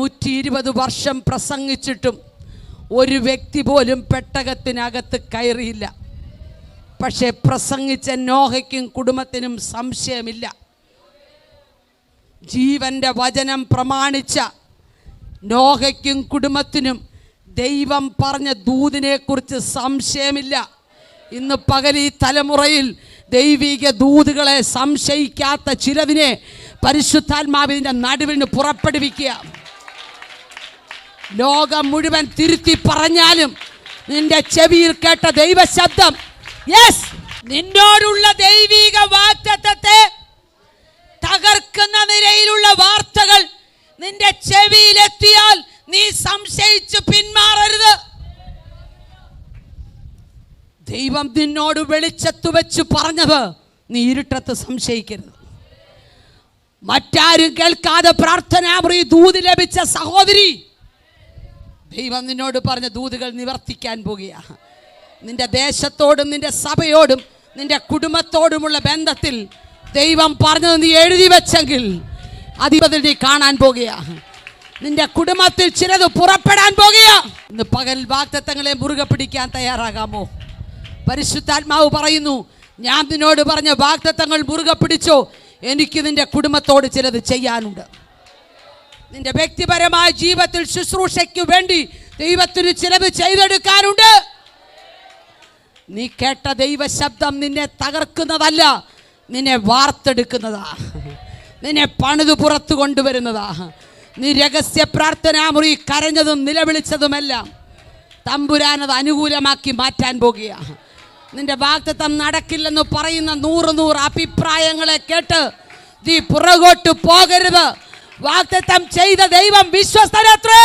120 വർഷം പ്രസംഗിച്ചിട്ടും ഒരു വ്യക്തി പോലും പെട്ടകത്തിനകത്ത് കയറിയില്ല. പക്ഷേ പ്രസംഗിച്ച നോഹയ്ക്കും കുടുംബത്തിനും സംശയമില്ല. ജീവന്റെ വചനം പ്രമാണിച്ച നോഹയ്ക്കും കുടുംബത്തിനും ദൈവം പറഞ്ഞ ദൂതിനെ കുറിച്ച് സംശയമില്ല. ഇന്ന് പകൽ ഈ തലമുറയിൽ ദൈവിക ദൂതുകളെ സംശയിക്കാത്ത ചിലതിനെ പരിശുദ്ധാത്മാവിന്റെ നടുവിൽ നിന്ന് പുറപ്പെടുവിക്കുക. ലോകം മുഴുവൻ തിരുത്തി പറഞ്ഞാലും നിന്റെ ചെവിയിൽ കേട്ട ദൈവശബ്ദം, യെസ്, നിന്നോടുള്ള ദൈവിക വാഗ്ദത്തത്തെ തകർക്കുന്ന നിലയിലുള്ള വാർത്തകൾ നിന്റെ ചെവിയിലെത്തിയാൽ നീ സംശയിച്ചു പിന്മാറരുത്. ദൈവം നിന്നോട് വെളിച്ചത്ത് വെച്ച് പറഞ്ഞത് നീ ഇരുട്ടത്ത് സംശയിക്കരുത്. മറ്റാരും കേൾക്കാതെ പ്രാർത്ഥനാമുറി ദൂത് ലഭിച്ച സഹോദരി, ദൈവം നിന്നോട് പറഞ്ഞ ദൂതുകൾ നിവർത്തിക്കാൻ പോകുകയാണ്. നിന്റെ ദേശത്തോടും നിന്റെ സഭയോടും നിന്റെ കുടുംബത്തോടുമുള്ള ബന്ധത്തിൽ ദൈവം പറഞ്ഞത് നീ എഴുതി വെച്ചെങ്കിൽ അതിൽ നീ കാണാൻ പോകുകയാണ്. നിന്റെ കുടുംബത്തിൽ ചിലത് പുറപ്പെടാൻ പോകുകയാണ്. ഇന്ന് പകൽ വാഗ്ദത്തങ്ങളെ മുറുകെ പിടിക്കാൻ തയ്യാറാകാമോ? പരിശുദ്ധാത്മാവ് പറയുന്നു, ഞാൻ നിന്നോട് പറഞ്ഞ വാഗ്ദത്തങ്ങൾ മുറുകെ പിടിച്ചോ, എനിക്ക് നിന്റെ കുടുംബത്തോട് ചിലത് ചെയ്യാനുണ്ട്. നിന്റെ വ്യക്തിപരമായ ജീവിതത്തിൽ ശുശ്രൂഷയ്ക്ക് വേണ്ടി ദൈവത്തിന് ചിലത് ചെയ്തെടുക്കാനുണ്ട്. നീ കേട്ട ദൈവശബ്ദം നിന്നെ തകർക്കുന്നതല്ല, നിന്നെ വാർത്തെടുക്കുന്നതാ, നിന്നെ പണിത് പുറത്തു കൊണ്ടുവരുന്നതാ. നീ രഹസ്യ പ്രാർത്ഥനാമുറി കരഞ്ഞതും നിലവിളിച്ചതുമെല്ലാം തമ്പുരാനത് അനുകൂലമാക്കി മാറ്റാൻ പോകുകയാണ്. നിന്റെ വാഗ്ദത്തം നടക്കില്ലെന്ന് പറയുന്ന 100 അഭിപ്രായങ്ങളെ കേട്ട് നീ പുറകോട്ട് പോകരുത്. വാഗ്ദത്തം ചെയ്ത ദൈവം വിശ്വസ്തനത്രേ.